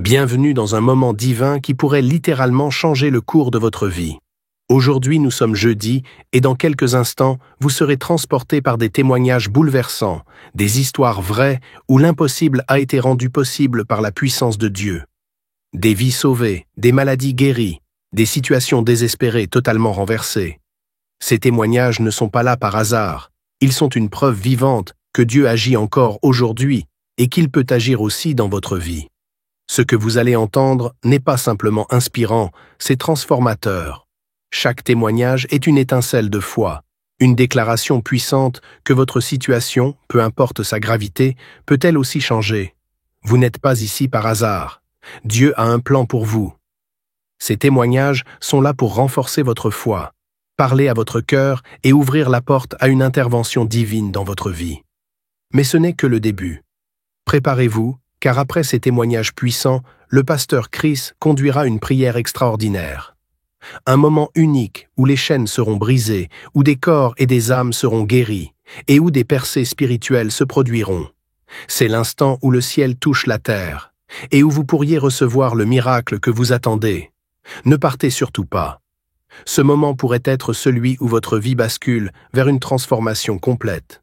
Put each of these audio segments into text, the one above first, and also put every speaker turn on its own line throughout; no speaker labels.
Bienvenue dans un moment divin qui pourrait littéralement changer le cours de votre vie. Aujourd'hui, nous sommes jeudi et dans quelques instants, vous serez transportés par des témoignages bouleversants, des histoires vraies où l'impossible a été rendu possible par la puissance de Dieu. Des vies sauvées, des maladies guéries, des situations désespérées totalement renversées. Ces témoignages ne sont pas là par hasard. Ils sont une preuve vivante que Dieu agit encore aujourd'hui et qu'il peut agir aussi dans votre vie. Ce que vous allez entendre n'est pas simplement inspirant, c'est transformateur. Chaque témoignage est une étincelle de foi, une déclaration puissante que votre situation, peu importe sa gravité, peut elle aussi changer. Vous n'êtes pas ici par hasard. Dieu a un plan pour vous. Ces témoignages sont là pour renforcer votre foi, parler à votre cœur et ouvrir la porte à une intervention divine dans votre vie. Mais ce n'est que le début. Préparez-vous, car après ces témoignages puissants, le pasteur Chris conduira une prière extraordinaire. Un moment unique où les chaînes seront brisées, où des corps et des âmes seront guéris, et où des percées spirituelles se produiront. C'est l'instant où le ciel touche la terre, et où vous pourriez recevoir le miracle que vous attendez. Ne partez surtout pas. Ce moment pourrait être celui où votre vie bascule vers une transformation complète.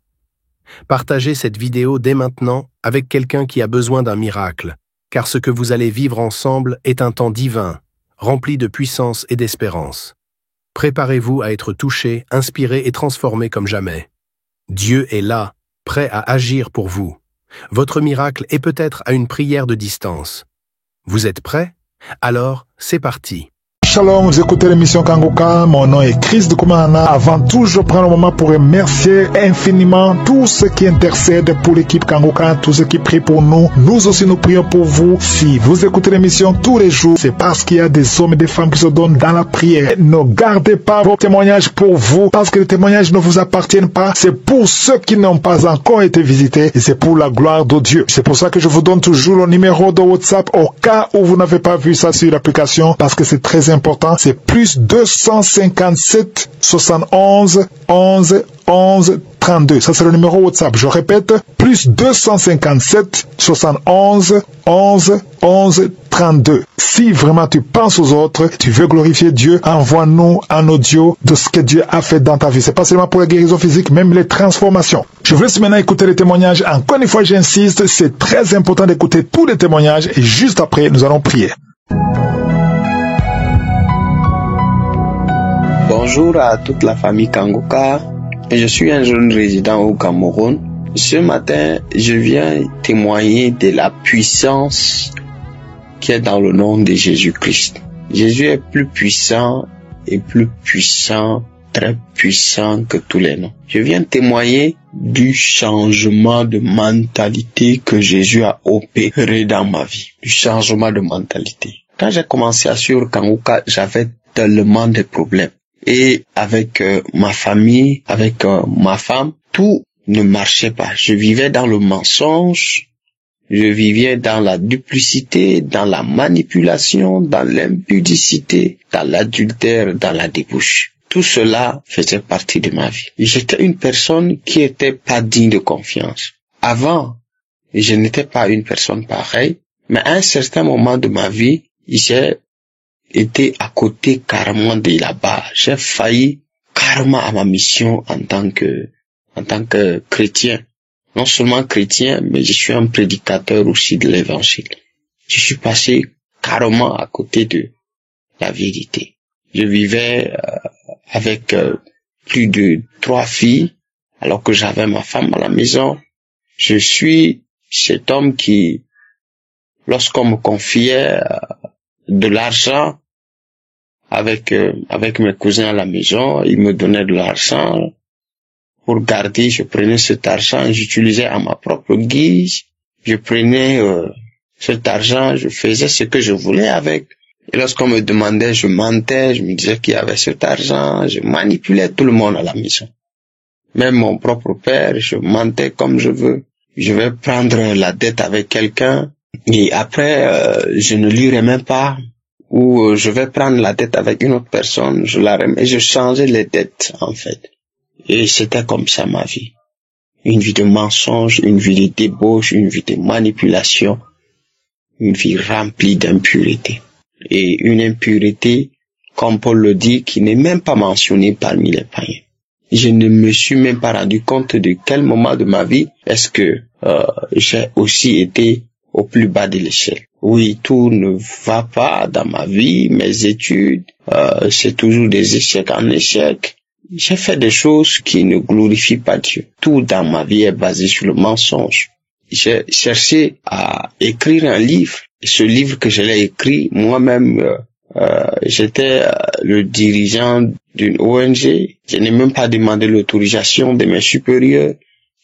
Partagez cette vidéo dès maintenant avec quelqu'un qui a besoin d'un miracle, car ce que vous allez vivre ensemble est un temps divin, rempli de puissance et d'espérance. Préparez-vous à être touché, inspiré et transformé comme jamais. Dieu est là, prêt à agir pour vous. Votre miracle est peut-être à une prière de distance. Vous êtes prêts? Alors, c'est parti.
Shalom, vous écoutez l'émission Kangoka, mon nom est Chris de Koumana. Avant tout, je prends le moment pour remercier infiniment tous ceux qui intercèdent pour l'équipe Kangoka, tous ceux qui prient pour nous. Nous aussi, nous prions pour vous. Si vous écoutez l'émission tous les jours, c'est parce qu'il y a des hommes et des femmes qui se donnent dans la prière. Ne gardez pas vos témoignages pour vous, parce que les témoignages ne vous appartiennent pas. C'est pour ceux qui n'ont pas encore été visités et c'est pour la gloire de Dieu. C'est pour ça que je vous donne toujours le numéro de WhatsApp au cas où vous n'avez pas vu ça sur l'application, parce que c'est très important. C'est plus 257 71 11 11 32. Ça, c'est le numéro WhatsApp. Je répète, plus 257 71 11 11 32. Si vraiment tu penses aux autres, tu veux glorifier Dieu, envoie-nous un audio de ce que Dieu a fait dans ta vie. C'est pas seulement pour la guérison physique, même les transformations. Je vous laisse maintenant écouter les témoignages. Encore une fois, j'insiste, c'est très important d'écouter tous les témoignages et juste après, nous allons prier.
Bonjour à toute la famille Kangoka. Je suis un jeune résident au Cameroun. Ce matin, je viens témoigner de la puissance qui est dans le nom de Jésus-Christ. Jésus est plus puissant et plus puissant, très puissant que tous les noms. Je viens témoigner du changement de mentalité que Jésus a opéré dans ma vie. Du changement de mentalité. Quand j'ai commencé à suivre Kangoka, j'avais tellement de problèmes. Et avec ma famille, avec ma femme, tout ne marchait pas. Je vivais dans le mensonge, je vivais dans la duplicité, dans la manipulation, dans l'impudicité, dans l'adultère, dans la débauche. Tout cela faisait partie de ma vie. J'étais une personne qui était pas digne de confiance. Avant, je n'étais pas une personne pareille, mais à un certain moment de ma vie, j'ai été à côté carrément de là-bas. J'ai failli carrément à ma mission en tant que chrétien. Non seulement chrétien, mais je suis un prédicateur aussi de l'évangile. Je suis passé carrément à côté de la vérité. Je vivais avec plus de 3 filles, alors que j'avais ma femme à la maison. Je suis cet homme qui, lorsqu'on me confiait de l'argent avec mes cousins à la maison, ils me donnaient de l'argent pour garder. Je prenais cet argent, j'utilisais à ma propre guise. Je prenais cet argent, je faisais ce que je voulais avec. Et lorsqu'on me demandait, je mentais, je me disais qu'il y avait cet argent, je manipulais tout le monde à la maison. Même mon propre père, je mentais comme je veux. Je vais prendre la dette avec quelqu'un et après je ne lui remets pas. Ou je vais prendre la dette avec une autre personne, je la remets, je changeais les dettes en fait. Et c'était comme ça ma vie. Une vie de mensonge, une vie de débauche, une vie de manipulation. une vie remplie d'impureté. Et une impureté, comme Paul le dit, qui n'est même pas mentionnée parmi les païens. Je ne me suis même pas rendu compte de quel moment de ma vie est-ce que j'ai aussi été au plus bas de l'échelle. Oui, tout ne va pas dans ma vie, mes études, c'est toujours des échecs en échecs. J'ai fait des choses qui ne glorifient pas Dieu. Tout dans ma vie est basé sur le mensonge. J'ai cherché à écrire un livre. Et ce livre que je l'ai écrit, moi-même, j'étais le dirigeant d'une ONG. Je n'ai même pas demandé l'autorisation de mes supérieurs.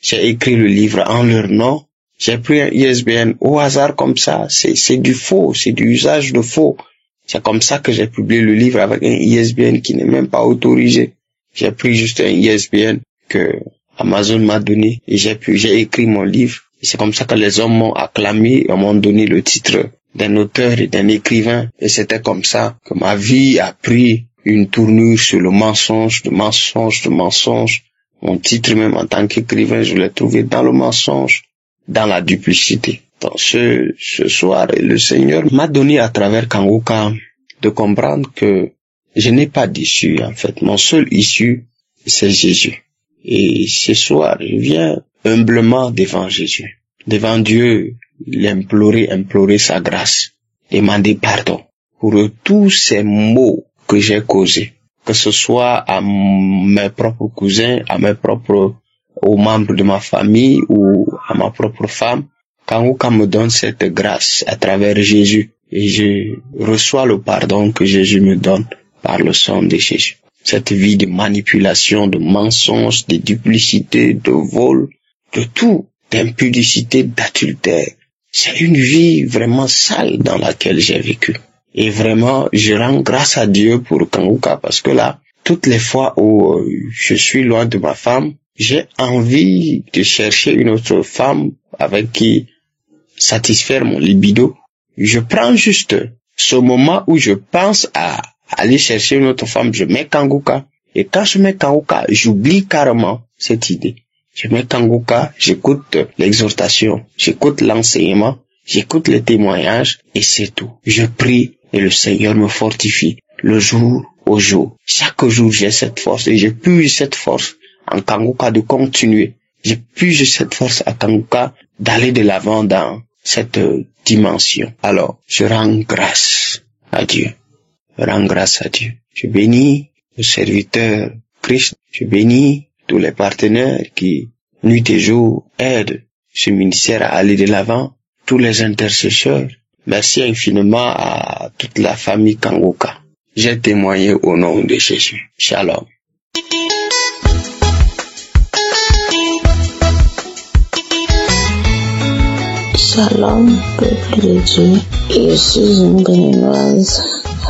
J'ai écrit le livre en leur nom. J'ai pris un ISBN au hasard comme ça. C'est du faux, c'est du usage de faux. C'est comme ça que j'ai publié le livre avec un ISBN qui n'est même pas autorisé. J'ai pris juste un ISBN que Amazon m'a donné et j'ai écrit mon livre. Et c'est comme ça que les hommes m'ont acclamé et m'ont donné le titre d'un auteur et d'un écrivain. Et c'était comme ça que ma vie a pris une tournure sur le mensonge, de mensonge, de mensonge. Mon titre même en tant qu'écrivain, je l'ai trouvé dans le mensonge, dans la duplicité. Donc ce soir, le Seigneur m'a donné à travers Kangoka de comprendre que je n'ai pas d'issue en fait. Mon seul issue, c'est Jésus. Et ce soir, je viens humblement devant Jésus, devant Dieu, implorer sa grâce, demander pardon pour tous ces maux que j'ai causés, que ce soit à mes propres cousins, aux membres de ma famille ou à ma propre femme. Kangoka me donne cette grâce à travers Jésus et je reçois le pardon que Jésus me donne par le sang de Jésus. Cette vie de manipulation, de mensonges, de duplicité, de vol, de tout, d'impudicité, d'adultère. C'est une vie vraiment sale dans laquelle j'ai vécu. Et vraiment, je rends grâce à Dieu pour Kangoka parce que là, toutes les fois où je suis loin de ma femme, j'ai envie de chercher une autre femme avec qui satisfaire mon libido. Je prends juste ce moment où je pense à aller chercher une autre femme, je mets Kangoka. Et quand je mets Kangoka, j'oublie carrément cette idée. Je mets Kangoka, j'écoute l'exhortation, j'écoute l'enseignement, j'écoute les témoignages et c'est tout. Je prie et le Seigneur me fortifie le jour au jour. Chaque jour, j'ai cette force et je puise cette force en Kangoka de continuer. Je puise cette force à Kangoka d'aller de l'avant dans cette dimension. Alors, je rends grâce à Dieu. Je rends grâce à Dieu. Je bénis le serviteur Christ. Je bénis tous les partenaires qui, nuit et jour, aident ce ministère à aller de l'avant. Tous les intercesseurs. Merci infiniment à toute la famille Kangoka. J'ai témoigné au nom de Jésus. Shalom.
Shalom, peuple de Dieu. Je suis une béninoise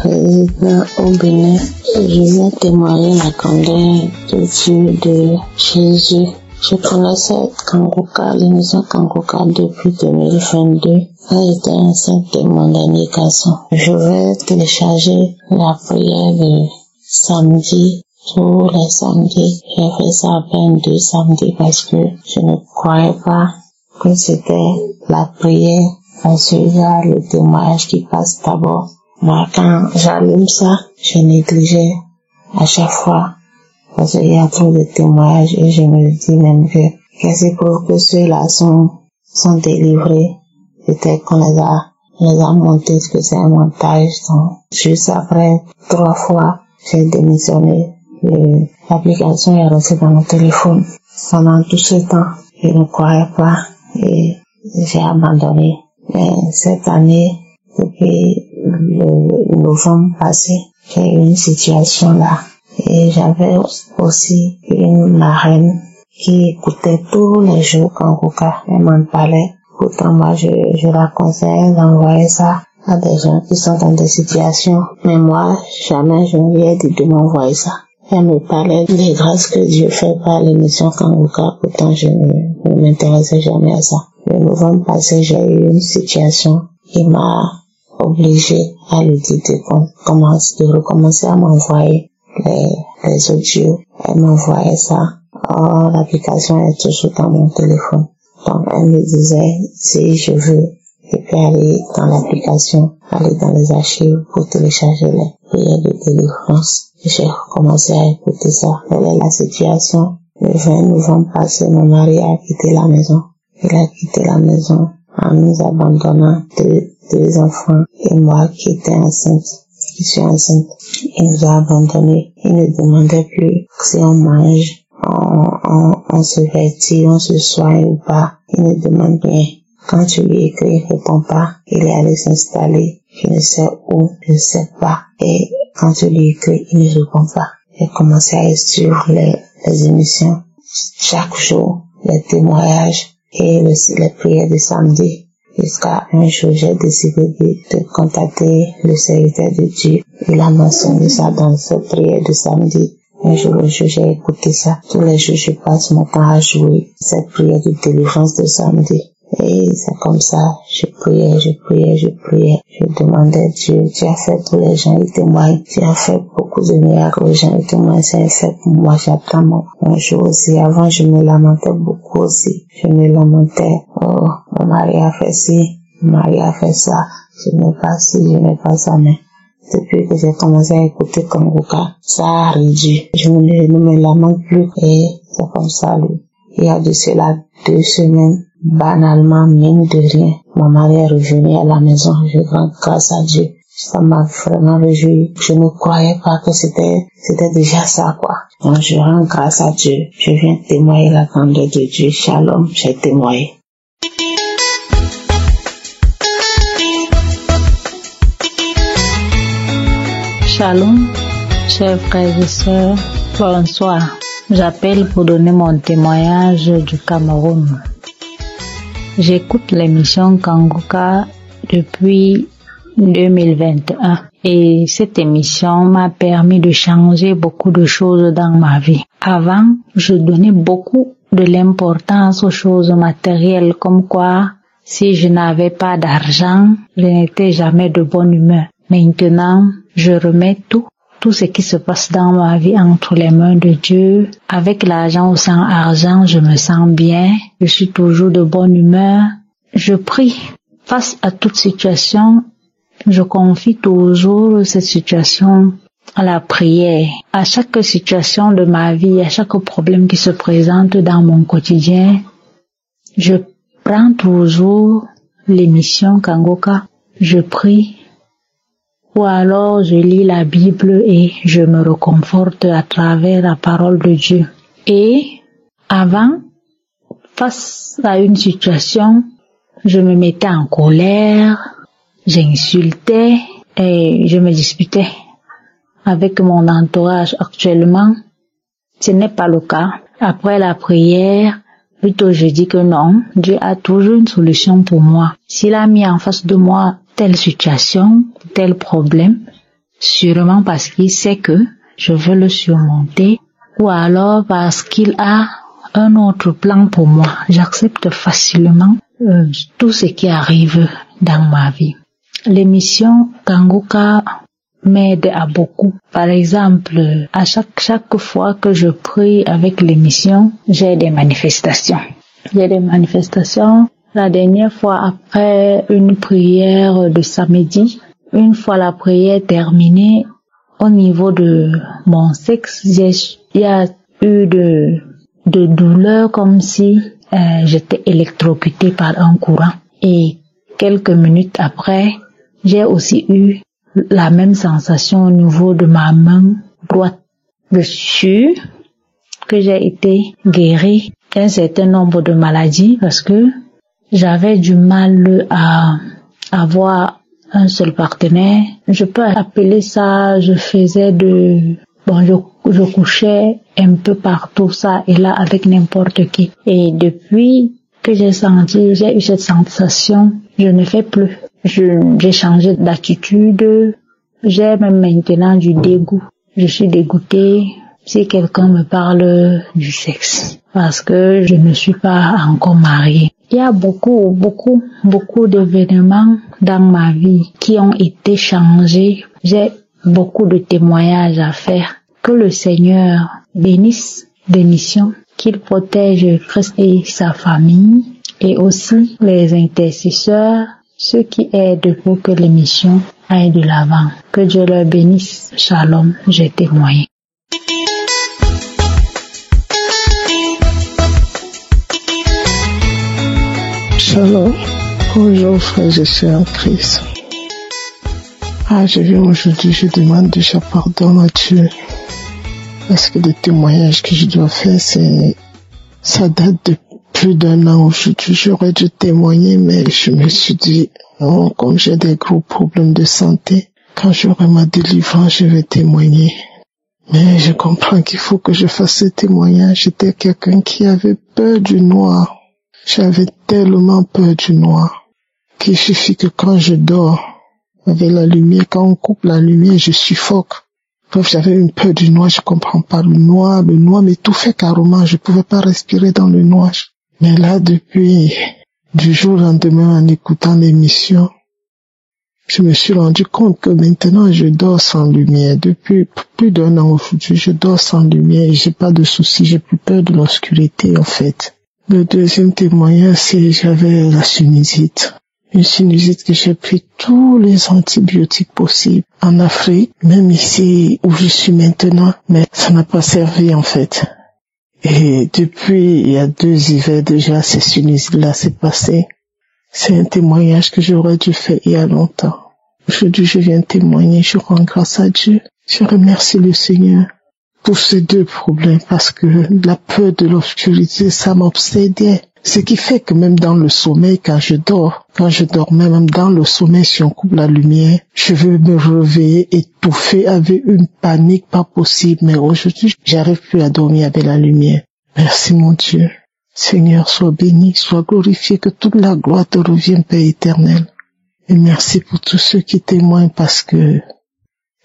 résidant au Bénin. Je viens témoigner la grandeur de Dieu, de Jésus. Je connaissais Kangoka, l'émission Kangoka depuis 2022. Quand j'étais enceinte de mon dernier garçon. Je vais télécharger la prière de samedi, tous les samedis. J'ai fait ça à peine 2 samedis parce que je ne croyais pas que c'était la prière. Parce qu'il y a le témoignage qui passe d'abord. Moi, quand j'allume ça, je négligeais à chaque fois. Parce qu'il y a trop de témoignages et je me dis même que c'est pour que ceux-là sont délivrés. Peut-être qu'on les a montés, que c'est un montage. Donc, juste après 3 fois, j'ai démissionné. L'application est restée dans mon téléphone. Pendant tout ce temps, je ne croyais pas et j'ai abandonné. Mais cette année, depuis le novembre passé, j'ai eu une situation là. Et j'avais aussi une marraine qui écoutait tous les jours Kangoka. Elle m'en parlait. Pourtant, moi, je la conseille d'envoyer ça à des gens qui sont dans des situations. Mais moi, jamais je ne lui ai dit de m'envoyer ça. Elle me parlait des grâces que Dieu fait par l'émission Kangoka. Pourtant, je ne m'intéressais jamais à ça. Le novembre passé, j'ai eu une situation qui m'a obligé à lui dire de recommencer à m'envoyer les audios. Elle m'envoyait ça. Oh, l'application est toujours dans mon téléphone. Donc, elle me disait, si je veux et puis aller dans l'application, aller dans les archives pour télécharger les prières de délivrance. J'ai commencé à écouter ça. Quelle est la situation? Le 20 novembre passé, mon mari a quitté la maison. Il a quitté la maison en nous abandonnant deux enfants et moi qui étais enceinte. Je suis enceinte. Il nous a abandonnés. Il ne demandait plus si on mange, on se vêtit, on se soigne ou pas. Il ne demande rien. Quand tu lui écris, il ne répond pas. Il est allé s'installer. Je ne sais où, je ne sais pas. Et quand tu lui écris, il ne répond pas. J'ai commencé à suivre les émissions. Chaque jour, les témoignages et les prières de samedi. Jusqu'à un jour, j'ai décidé de contacter le serviteur de Dieu. Il a mentionné ça dans cette prière de samedi. Un jour, j'ai écouté ça. Tous les jours, je passe mon temps à jouer cette prière de délivrance de samedi. Et c'est comme ça, je priais. Je demandais Dieu, tu as fait tous les gens, ils témoignent. Tu as fait beaucoup de miracles aux gens, ils témoignent, c'est fait pour moi, j'attends mon jour aussi. Avant, je me lamentais beaucoup aussi. Je me lamentais, oh, mon mari a fait ci, mon mari a fait ça, je n'ai pas ci, je n'ai pas ça, mais depuis que j'ai commencé à écouter Kangoka, ça a réduit. Je ne me lamente plus et c'est comme ça, lui. Il y a de cela 2 semaines, banalement, mine de rien, mon mari est revenu à la maison. Je rends grâce à Dieu. Ça m'a vraiment réjoui. Je ne croyais pas que c'était déjà ça, quoi. Donc, je rends grâce à Dieu. Je viens témoigner la grandeur de Dieu. Shalom, j'ai témoigné.
Shalom, chers frères et sœurs, bonsoir. J'appelle pour donner mon témoignage du Cameroun. J'écoute l'émission Kangoka depuis 2021 et cette émission m'a permis de changer beaucoup de choses dans ma vie. Avant, je donnais beaucoup de l'importance aux choses matérielles, comme quoi si je n'avais pas d'argent, je n'étais jamais de bonne humeur. Maintenant, je remets tout ce qui se passe dans ma vie entre les mains de Dieu. Avec l'argent ou sans argent, je me sens bien. Je suis toujours de bonne humeur. Je prie. Face à toute situation, je confie toujours cette situation à la prière. À chaque situation de ma vie, à chaque problème qui se présente dans mon quotidien, je prends toujours l'émission Kangoka. Je prie. Ou alors je lis la Bible et je me réconforte à travers la parole de Dieu. Et avant, face à une situation, je me mettais en colère, j'insultais et je me disputais avec mon entourage. Actuellement, ce n'est pas le cas. Après la prière, plutôt je dis que non, Dieu a toujours une solution pour moi. S'il a mis en face de moi telle situation, tel problème, sûrement parce qu'il sait que je veux le surmonter ou alors parce qu'il a un autre plan pour moi. J'accepte facilement tout ce qui arrive dans ma vie. L'émission Kangoka m'aide à beaucoup. Par exemple, à chaque fois que je prie avec l'émission, j'ai des manifestations. La dernière fois, après une prière de samedi, une fois la prière terminée, au niveau de mon sexe, il y a eu de douleurs comme si j'étais électrocutée par un courant. Et quelques minutes après, j'ai aussi eu la même sensation au niveau de ma main droite. Je suis sûre que j'ai été guérie d'un certain nombre de maladies parce que j'avais du mal à avoir un seul partenaire. Je peux appeler ça, je couchais un peu partout, ça et là, avec n'importe qui. Et depuis que j'ai eu cette sensation, je ne fais plus. J'ai changé d'attitude. J'ai même maintenant du dégoût. Je suis dégoûtée si quelqu'un me parle du sexe parce que je ne suis pas encore mariée. Il y a beaucoup d'événements dans ma vie qui ont été changés. J'ai beaucoup de témoignages à faire. Que le Seigneur bénisse l'émission, qu'il protège Christ et sa famille et aussi les intercesseurs ce qui aide pour que l'émission aille de l'avant. Que Dieu leur bénisse. Shalom, j'ai témoigné.
Shalom, bonjour frères et sœurs en Christ. Je viens aujourd'hui, je demande déjà pardon à Dieu. Parce que le témoignage que je dois faire, ça date de plus d'1 an aujourd'hui. J'aurais dû témoigner, mais je me suis dit, oh, comme j'ai des gros problèmes de santé, quand j'aurai ma délivrance, je vais témoigner. Mais je comprends qu'il faut que je fasse ce témoignage. J'étais quelqu'un qui avait peur du noir. J'avais tellement peur du noir qu'il suffit que quand je dors avec la lumière, quand on coupe la lumière, je suffoque. Bref, j'avais une peur du noir, je comprends pas. Le noir m'étouffait carrément, je pouvais pas respirer dans le noir. Mais là, depuis du jour au lendemain, en écoutant l'émission, je me suis rendu compte que maintenant je dors sans lumière. Depuis plus d'1 an aujourd'hui, je dors sans lumière et j'ai pas de soucis, j'ai plus peur de l'obscurité en fait. Le deuxième témoignage, c'est j'avais la sinusite. Une sinusite que j'ai pris tous les antibiotiques possibles en Afrique, même ici où je suis maintenant, mais ça n'a pas servi en fait. Et depuis, il y a 2 hivers déjà, ces sinusites-là s'est passé. C'est un témoignage que j'aurais dû faire il y a longtemps. Aujourd'hui, je viens témoigner, je rends grâce à Dieu. Je remercie le Seigneur pour ces 2 problèmes parce que la peur de l'obscurité, ça m'obsédait. Ce qui fait que même dans le sommeil, quand je dors même dans le sommeil, si on coupe la lumière, je veux me réveiller étouffé avec une panique pas possible. Mais aujourd'hui, j'arrive plus à dormir avec la lumière. Merci mon Dieu. Seigneur, sois béni, sois glorifié, que toute la gloire te revienne, Père éternel. Et merci pour tous ceux qui témoignent parce que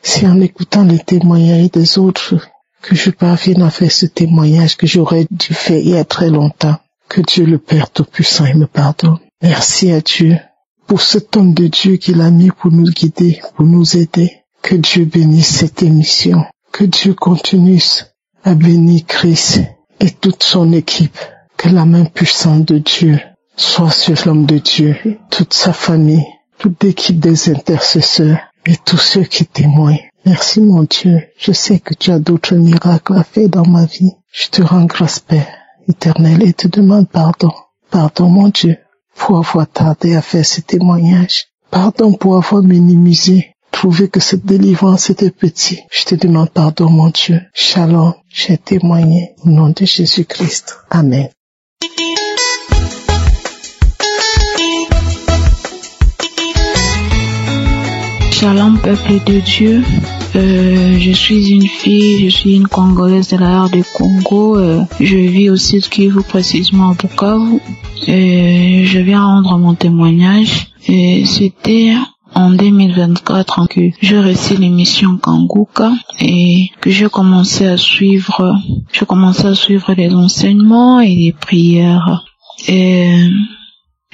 c'est en écoutant les témoignages des autres que je parvienne à faire ce témoignage que j'aurais dû faire il y a très longtemps. Que Dieu le Père Tout-Puissant me pardonne. Merci à Dieu pour cet homme de Dieu qu'il a mis pour nous guider, pour nous aider. Que Dieu bénisse cette émission. Que Dieu continue à bénir Christ et toute son équipe. Que la main puissante de Dieu soit sur l'homme de Dieu, toute sa famille, toute l'équipe des intercesseurs et tous ceux qui témoignent. Merci mon Dieu. Je sais que tu as d'autres miracles à faire dans ma vie. Je te rends grâce, Père éternel, et te demande pardon. Pardon, mon Dieu, pour avoir tardé à faire ce témoignage. Pardon pour avoir minimisé, trouvé que cette délivrance était petite. Je te demande pardon, mon Dieu. Shalom, j'ai témoigné au nom de Jésus-Christ. Amen.
Shalom, peuple de Dieu. Je suis une fille, je suis une Congolaise de l'art du Congo. Je vis au Sud Kivu, précisément à Bukavu. Je viens rendre mon témoignage. C'était en 2024 que j'ai reçu l'émission Kanguka et que j'ai commencé à suivre les enseignements et les prières.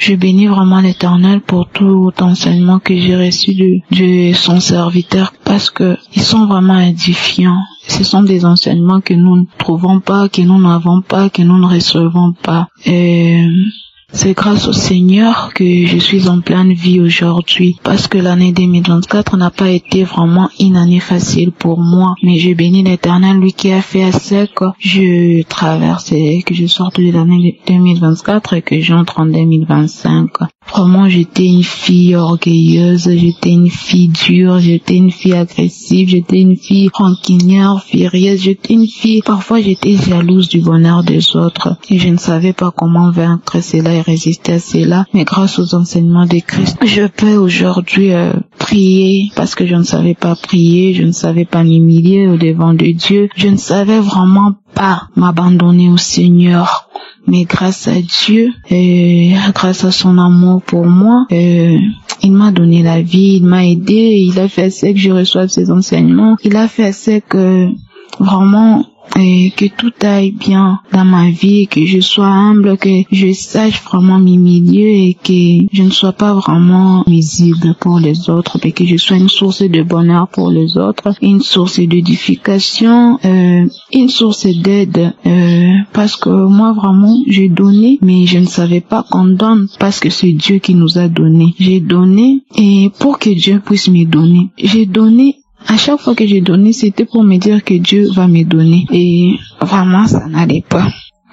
Je bénis vraiment l'Éternel pour tout enseignement que j'ai reçu de son serviteur parce que ils sont vraiment édifiants. Ce sont des enseignements que nous ne trouvons pas, que nous n'avons pas, que nous ne recevons pas. C'est grâce au Seigneur que je suis en pleine vie aujourd'hui parce que l'année 2024 n'a pas été vraiment une année facile pour moi. Mais je bénis l'Éternel, lui qui a fait à ce que je traverse et que je sorte de l'année 2024 et que j'entre en 2025. Vraiment, j'étais une fille orgueilleuse, j'étais une fille dure, j'étais une fille agressive, j'étais une fille rancunière, furieuse, j'étais une fille, parfois j'étais jalouse du bonheur des autres et je ne savais pas comment vaincre cela et résister à cela. Mais grâce aux enseignements de Christ, je peux aujourd'hui prier parce que je ne savais pas prier, je ne savais pas m'humilier au devant de Dieu, je ne savais vraiment pas m'abandonner au Seigneur. Mais grâce à Dieu et grâce à son amour pour moi, il m'a donné la vie, il m'a aidé, il a fait ce que je reçoive ses enseignements, il a fait ce que vraiment et que tout aille bien dans ma vie, que je sois humble, que je sache vraiment m'humilier et que je ne sois pas vraiment nuisible pour les autres, mais que je sois une source de bonheur pour les autres, une source d'édification, une source d'aide, parce que moi vraiment j'ai donné, mais je ne savais pas qu'on donne parce que c'est Dieu qui nous a donné. J'ai donné et pour que Dieu puisse me donner, j'ai donné. À chaque fois que j'ai donné, c'était pour me dire que Dieu va me donner. Et vraiment, ça n'allait pas.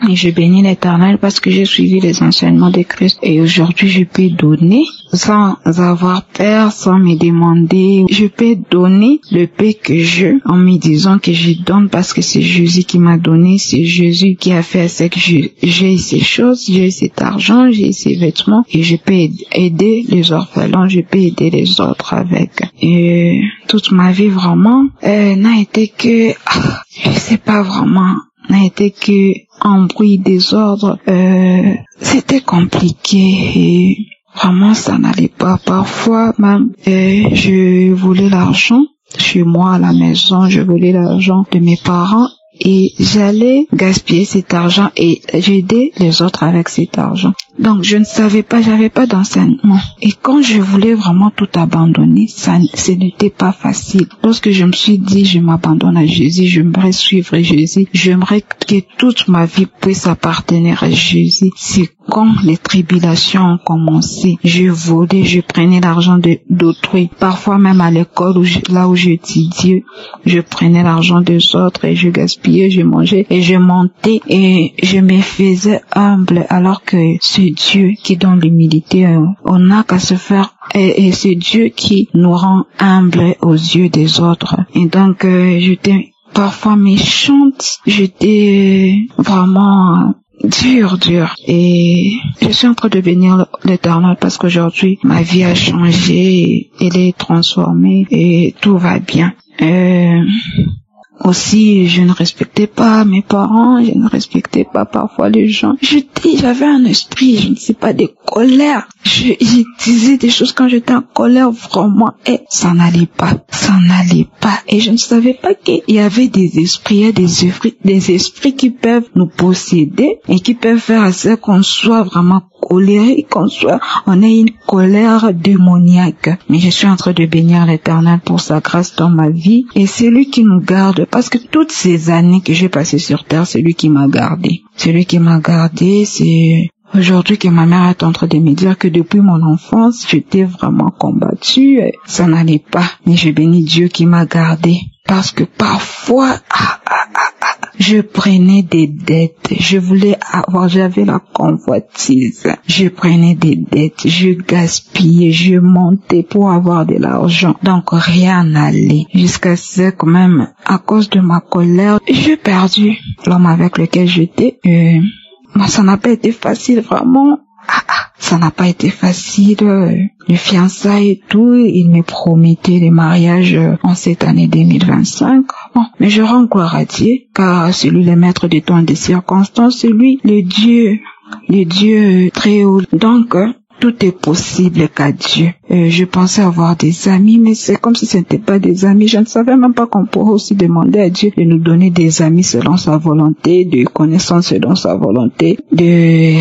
Et je bénis l'Éternel parce que j'ai suivi les enseignements de Christ. Et aujourd'hui, je peux donner sans avoir peur, sans me demander. Je peux donner le peu que j'ai en me disant que je donne parce que c'est Jésus qui m'a donné. C'est Jésus qui a fait ce que j'ai ces choses, j'ai cet argent, j'ai ces vêtements. Et je peux aider les orphelins, je peux aider les autres avec. Et toute ma vie vraiment n'a été que, je sais pas vraiment, n'a été que embrouille, désordre. C'était compliqué et vraiment ça n'allait pas. Parfois même je voulais l'argent chez moi à la maison, je voulais l'argent de mes parents et j'allais gaspiller cet argent et j'aidais les autres avec cet argent. Donc je ne savais pas, j'avais pas d'enseignement. Et quand je voulais vraiment tout abandonner, ce n'était pas facile. Lorsque je me suis dit, je m'abandonne à Jésus, j'aimerais suivre Jésus, j'aimerais que toute ma vie puisse appartenir à Jésus. C'est quand les tribulations ont commencé, je volais, je prenais l'argent d'autrui. Parfois même à l'école, là où j'étudiais, je prenais l'argent des autres et je gaspillais, je mangeais et je montais et je me faisais humble alors que c'est Dieu qui donne l'humilité. On n'a qu'à se faire et c'est Dieu qui nous rend humbles aux yeux des autres. Et donc j'étais parfois méchante, j'étais vraiment dur. Et je suis en train de bénir l'Éternel parce qu'aujourd'hui ma vie a changé, elle est transformée et tout va bien. Aussi, je ne respectais pas mes parents, je ne respectais pas parfois les gens. J'avais un esprit, je ne sais pas, de colère. Je disais des choses quand j'étais en colère, vraiment, et ça n'allait pas. Et je ne savais pas qu'il y avait des esprits, des esprits qui peuvent nous posséder et qui peuvent faire à ce qu'on soit vraiment colérique, on ait une colère démoniaque. Mais je suis en train de bénir l'Éternel pour sa grâce dans ma vie et c'est lui qui nous garde parce que toutes ces années que j'ai passées sur terre, c'est lui qui m'a gardé. C'est aujourd'hui que ma mère est en train de me dire que depuis mon enfance, j'étais vraiment combattue, ça n'allait pas. Mais je bénis Dieu qui m'a gardé parce que parfois, je prenais des dettes, j'avais la convoitise, je prenais des dettes, je gaspillais, je montais pour avoir de l'argent, donc rien n'allait, jusqu'à ce que même à cause de ma colère, j'ai perdu l'homme avec lequel j'étais. Moi, ça n'a pas été facile, vraiment. Ça n'a pas été facile. Le fiançailles et tout, il me promettait le mariage en cette année 2025. Bon, mais je rends gloire à Dieu, car c'est lui le maître des temps et des circonstances, c'est lui le Dieu très haut. Donc, tout est possible qu'à Dieu. Je pensais avoir des amis, mais c'est comme si ce n'était pas des amis. Je ne savais même pas qu'on pourrait aussi demander à Dieu de nous donner des amis selon sa volonté, de connaissances selon sa volonté, de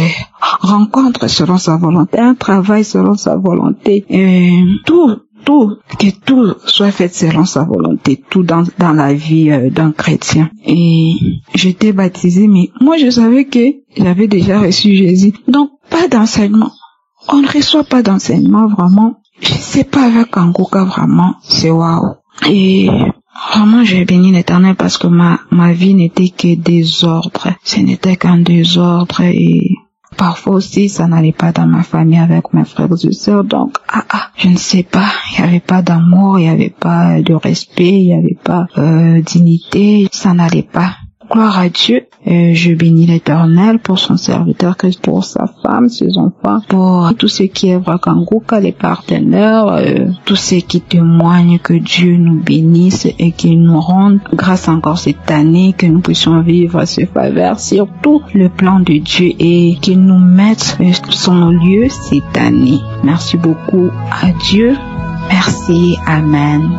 rencontres selon sa volonté, un travail selon sa volonté, que tout soit fait selon sa volonté, tout dans la vie d'un chrétien. Et j'étais baptisée, mais moi je savais que j'avais déjà reçu Jésus. Donc, pas d'enseignement. On ne reçoit pas d'enseignement, vraiment. Je sais pas avec Angoka, vraiment. C'est waouh. Et vraiment, j'ai béni l'Éternel parce que ma vie n'était que désordre. Ce n'était qu'un désordre et parfois aussi, ça n'allait pas dans ma famille avec mes frères et sœurs. Donc, je ne sais pas. Il n'y avait pas d'amour, il n'y avait pas de respect, il n'y avait pas dignité. Ça n'allait pas. Gloire à Dieu. Je bénis l'Éternel pour son serviteur Christ, pour sa femme, ses enfants, pour tous ceux qui œuvrent à Kangoka, les partenaires, tous ceux qui témoignent que Dieu nous bénisse et qu'il nous rende grâce encore cette année, que nous puissions vivre ce faveur, surtout le plan de Dieu et qu'il nous mette son lieu cette année. Merci beaucoup à Dieu. Merci. Amen.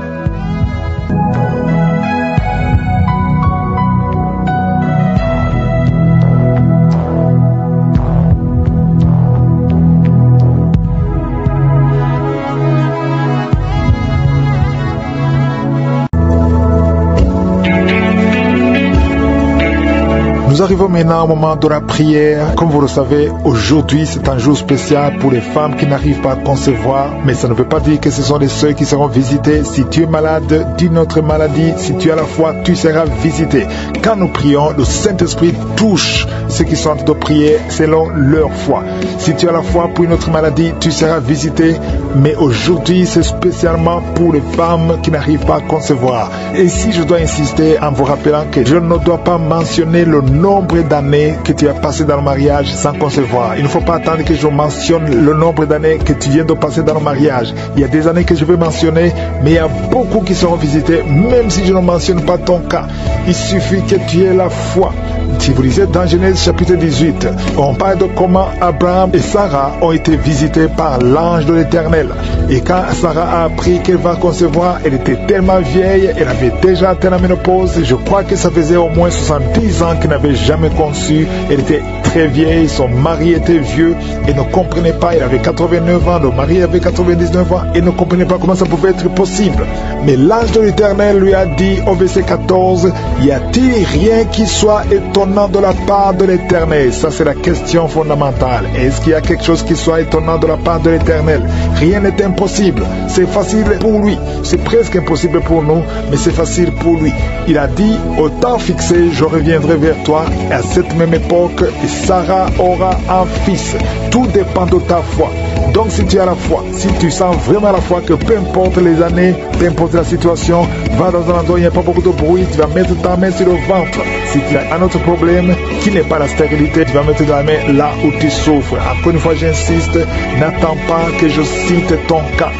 Nous arrivons maintenant au moment de la prière. Comme vous le savez, aujourd'hui c'est un jour spécial pour les femmes qui n'arrivent pas à concevoir, mais ça ne veut pas dire que ce sont les seuils qui seront visités. Si tu es malade d'une autre maladie, si tu as la foi, tu seras visité. Quand nous prions, le Saint-Esprit touche ceux qui sont en train de prier selon leur foi. Si tu as la foi pour une autre maladie, tu seras visité. Mais aujourd'hui, c'est spécialement pour les femmes qui n'arrivent pas à concevoir. Et si je dois insister en vous rappelant que je ne dois pas mentionner le nombre d'années que tu as passé dans le mariage sans concevoir. Il ne faut pas attendre que je mentionne le nombre d'années que tu viens de passer dans le mariage. Il y a des années que je vais mentionner, mais il y a beaucoup qui seront visités, même si je ne mentionne pas ton cas. Il suffit que tu aies la foi. Si vous lisez dans Genèse chapitre 18, on parle de comment Abraham et Sarah ont été visités par l'ange de l'Éternel. Et quand Sarah a appris qu'elle va concevoir, elle était tellement vieille, elle avait déjà atteint la ménopause. Je crois que ça faisait au moins 70 ans qu'elle n'avait jamais conçu. Elle était très vieille, son mari était vieux et ne comprenait pas. Il avait 89 ans, le mari avait 99 ans et ne comprenait pas comment ça pouvait être possible. Mais l'ange de l'Éternel lui a dit au verset 14, y a-t-il rien qui soit étonnant de la part de l'Éternel? Ça c'est la question fondamentale. Est-ce qu'il y a quelque chose qui soit étonnant de la part de l'Éternel? Rien n'est impossible. C'est facile pour lui. C'est presque impossible pour nous, mais c'est facile pour lui. Il a dit, au temps fixé, je reviendrai vers toi. Et à cette même époque, Sarah aura un fils. Tout dépend de ta foi. Donc si tu as la foi, si tu sens vraiment la foi que peu importe les années, peu importe la situation, va dans un endroit où il n'y a pas beaucoup de bruit, tu vas mettre ta main sur le ventre. Si tu as un autre problème qui n'est pas la stérilité, tu vas mettre ta main là où tu souffres. Encore une fois, j'insiste, n'attends pas que je cite ton cas.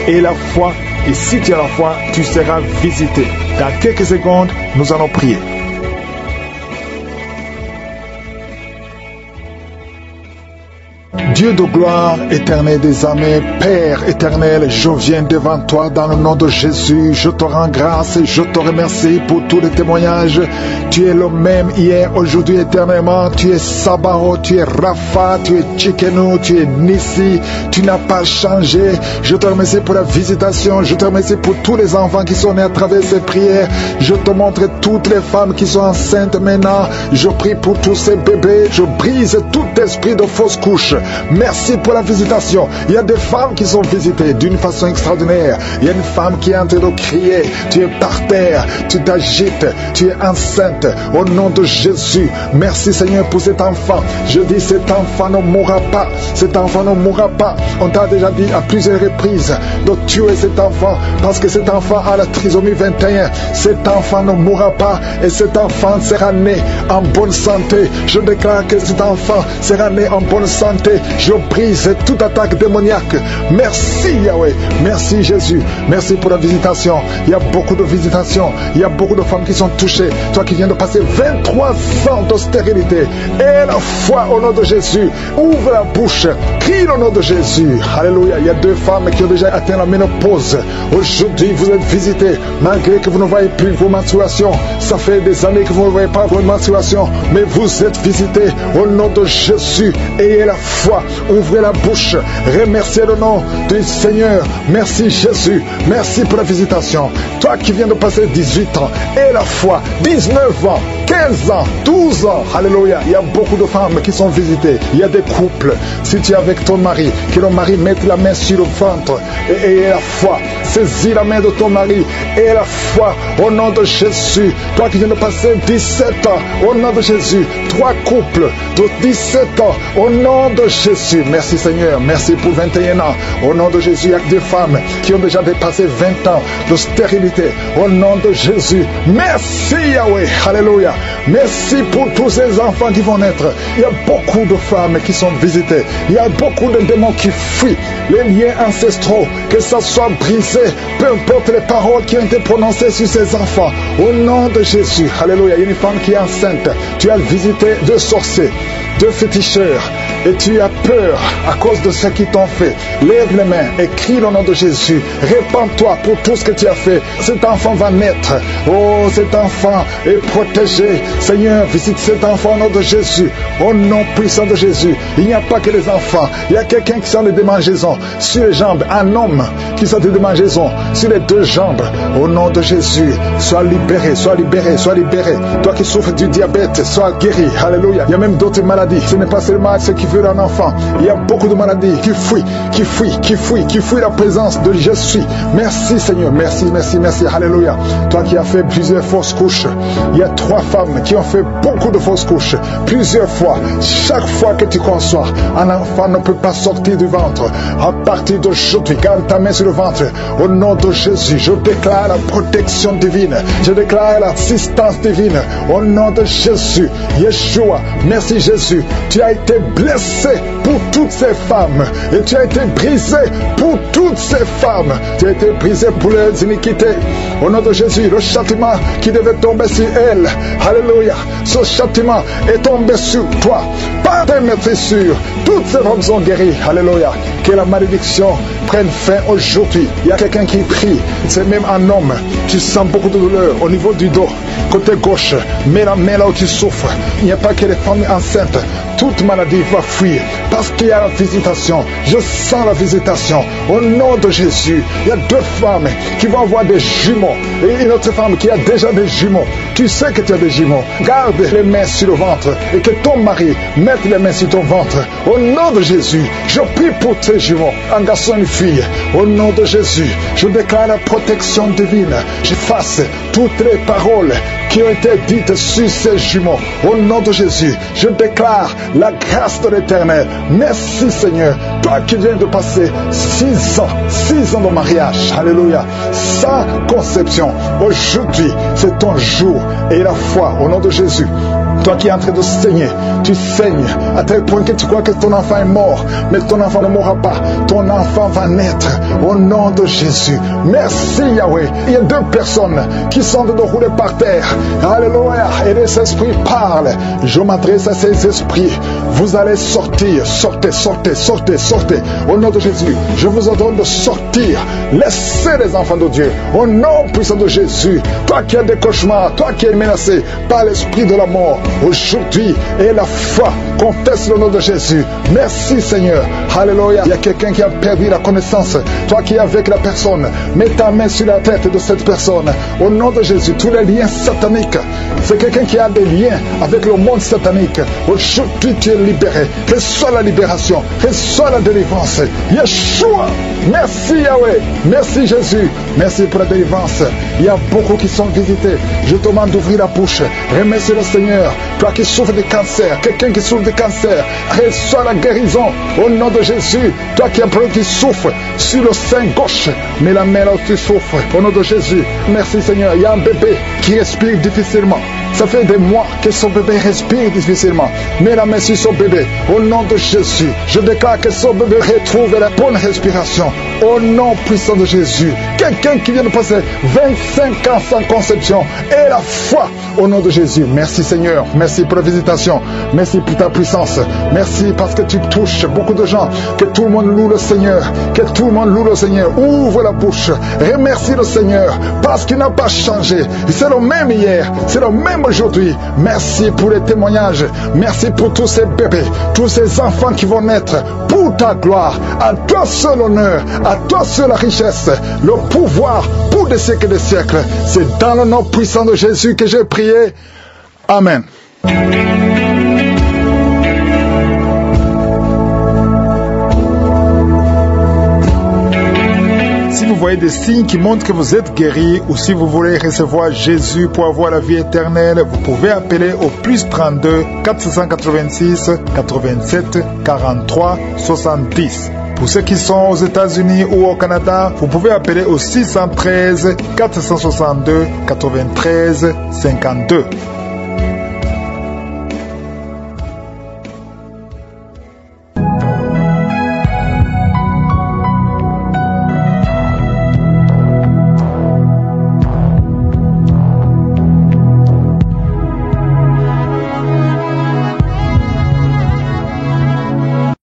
Et la foi, et si tu as la foi, tu seras visité. Dans quelques secondes, nous allons prier. Dieu de gloire, éternel des armées, Père éternel, je viens devant toi dans le nom de Jésus. Je te rends grâce et je te remercie pour tous les témoignages. Tu es le même hier, aujourd'hui, éternellement. Tu es Sabaoth, tu es Rapha, tu es Tsidkenu, tu es Nissi. Tu n'as pas changé. Je te remercie pour la visitation. Je te remercie pour tous les enfants qui sont nés à travers ces prières. Je te montre toutes les femmes qui sont enceintes maintenant. Je prie pour tous ces bébés. Je brise tout esprit de fausse couche. Merci pour la visitation. Il y a des femmes qui sont visitées d'une façon extraordinaire. Il y a une femme qui est en train de crier. Tu es par terre, tu t'agites, tu es enceinte. Au nom de Jésus, merci Seigneur pour cet enfant. Je dis cet enfant ne mourra pas. Cet enfant ne mourra pas. On t'a déjà dit à plusieurs reprises de tuer cet enfant parce que cet enfant a la trisomie 21. Cet enfant ne mourra pas et cet enfant sera né en bonne santé. Je déclare que cet enfant sera né en bonne santé. Je brise toute attaque démoniaque. Merci Yahweh. Merci Jésus. Merci pour la visitation. Il y a beaucoup de visitations. Il y a beaucoup de femmes qui sont touchées. Toi qui viens de passer 23 ans de stérilité. Et la foi au nom de Jésus. Ouvre la bouche. Crie le nom de Jésus. Alléluia. Il y a 2 femmes qui ont déjà atteint la ménopause. Aujourd'hui, vous êtes visitées. Malgré que vous ne voyez plus vos menstruations. Ça fait des années que vous ne voyez pas vos menstruations. Mais vous êtes visitées au nom de Jésus. Ayez la foi. Ouvrez la bouche. Remerciez le nom du Seigneur. Merci Jésus. Merci pour la visitation. Toi qui viens de passer 18 ans. Et la foi. 19 ans. 15 ans. 12 ans. Alléluia. Il y a beaucoup de femmes qui sont visitées. Il y a des couples. Si tu es avec ton mari, que le mari mette la main sur le ventre. Et la foi. Saisis la main de ton mari. Et la foi. Au nom de Jésus. Toi qui viens de passer 17 ans. Au nom de Jésus. 3 couples de 17 ans. Au nom de Jésus. Merci Seigneur. Merci pour 21 ans. Au nom de Jésus, il y a des femmes qui ont déjà dépassé 20 ans de stérilité. Au nom de Jésus. Merci Yahweh. Alléluia. Merci pour tous ces enfants qui vont naître. Il y a beaucoup de femmes qui sont visitées. Il y a beaucoup de démons qui fuient. Les liens ancestraux, que ça soit brisé. Peu importe les paroles qui ont été prononcées sur ces enfants. Au nom de Jésus. Alléluia. Il y a une femme qui est enceinte. Tu as visité 2 sorciers, 2 féticheurs. et tu as peur à cause de ce qu'ils t'ont fait. Lève les mains et crie le nom de Jésus. Répands-toi pour tout ce que tu as fait. Cet enfant va naître. Oh, cet enfant est protégé. Seigneur, visite cet enfant au nom de Jésus. Au nom puissant de Jésus. Il n'y a pas que les enfants. Il y a quelqu'un qui sent les démangeaisons sur les jambes. Un homme qui sent des démangeaisons sur les deux jambes. Au nom de Jésus, sois libéré, sois libéré, sois libéré. Toi qui souffres du diabète, sois guéri. Alléluia. Il y a même d'autres maladies. Ce n'est pas seulement ce qui veut un enfant. Il y a beaucoup de maladies qui fuient la présence de je suis. Merci Seigneur. Merci, merci, merci. Alléluia. Toi qui as fait plusieurs fausses couches. Il y a 3 femmes qui ont fait beaucoup de fausses couches. Plusieurs fois. Chaque fois que tu conçois, un enfant ne peut pas sortir du ventre. À partir d'aujourd'hui, garde ta main sur le ventre. Au nom de Jésus, je déclare la protection divine. Je déclare l'assistance divine. Au nom de Jésus, Yeshua, merci Jésus. Tu as été blessé pour toutes ces femmes. Et tu as été brisé pour toutes ces femmes. Tu as été brisé pour leurs iniquités. Au nom de Jésus, le châtiment qui devait tomber sur elles. Alléluia. Ce châtiment est tombé sur toi. Par tes maîtrisures, toutes ces femmes sont guéries. Alléluia. Que la malédiction prenne fin aujourd'hui. Il y a quelqu'un qui prie. C'est même un homme. Tu sens beaucoup de douleur au niveau du dos. Côté gauche. Mets la main là où tu souffres. Il n'y a pas que les femmes enceintes. Toute maladie va fuir. Parce qu'il y a la visitation. Je sens la visitation. Au nom de Jésus. Il y a 2 femmes qui vont avoir des jumeaux. Et une autre femme qui a déjà des jumeaux. Tu sais que tu as des jumeaux. Garde les mains sur le ventre. Et que ton mari mette les mains sur ton ventre. Au nom de Jésus. Je prie pour tes jumeaux. Un garçon et une fille. Au nom de Jésus. Je déclare la protection divine. J'efface toutes les paroles qui ont été dites sur ces jumeaux. Au nom de Jésus, je déclare la grâce de l'Éternel. Merci Seigneur, toi qui viens de passer 6 ans de mariage, alléluia, sans conception. Aujourd'hui, c'est ton jour et la foi au nom de Jésus. Toi qui es en train de saigner, tu saignes à tel point que tu crois que ton enfant est mort, mais ton enfant ne mourra pas. Ton enfant va naître au nom de Jésus. Merci Yahweh. Il y a 2 personnes qui sont de rouler par terre. Alléluia. Et les esprits parlent. Je m'adresse à ces esprits. Vous allez sortir. Sortez, sortez, sortez, sortez. Au nom de Jésus, je vous ordonne de sortir. Laissez les enfants de Dieu. Au nom puissant de Jésus. Toi qui as des cauchemars, toi qui es menacé par l'esprit de la mort, aujourd'hui, et la foi, confesse le nom de Jésus. Merci Seigneur. Alléluia. Il y a quelqu'un qui a perdu la connaissance. Toi qui es avec la personne, mets ta main sur la tête de cette personne. Au nom de Jésus, tous les liens sataniques. C'est quelqu'un qui a des liens avec le monde satanique. Aujourd'hui, tu es libéré. Reçois la libération. Reçois la délivrance. Yeshua. Merci Yahweh. Merci Jésus. Merci pour la délivrance. Il y a beaucoup qui sont visités. Je te demande d'ouvrir la bouche. Remercie le Seigneur. Toi qui souffres de cancer, quelqu'un qui souffre de cancer, reçois la guérison au nom de Jésus. Toi qui souffre sur le sein gauche, mets la main là où tu souffres au nom de Jésus. Merci Seigneur. Il y a un bébé qui respire difficilement. Ça fait des mois que son bébé respire difficilement. Mets la main sur son bébé au nom de Jésus. Je déclare que son bébé retrouve la bonne respiration au nom puissant de Jésus. Quelqu'un qui vient de passer 25 ans sans conception et la foi au nom de Jésus. Merci Seigneur. Merci pour la visitation. Merci pour ta puissance. Merci parce que tu touches beaucoup de gens. Que tout le monde loue le Seigneur. Que tout le monde loue le Seigneur. Ouvre la bouche. Remercie le Seigneur parce qu'il n'a pas changé. C'est le même hier. C'est le même aujourd'hui. Merci pour les témoignages. Merci pour tous ces bébés, tous ces enfants qui vont naître pour ta gloire. À toi seul l'honneur, à toi seul la richesse, le pouvoir pour des siècles et des siècles. C'est dans le nom puissant de Jésus que j'ai prié. Amen. Si vous voyez des signes qui montrent que vous êtes guéri, ou si vous voulez recevoir Jésus pour avoir la vie éternelle, vous pouvez appeler au plus 32 486 87 43 70. Pour ceux qui sont aux États-Unis ou au Canada, vous pouvez appeler au 613 462 93 52.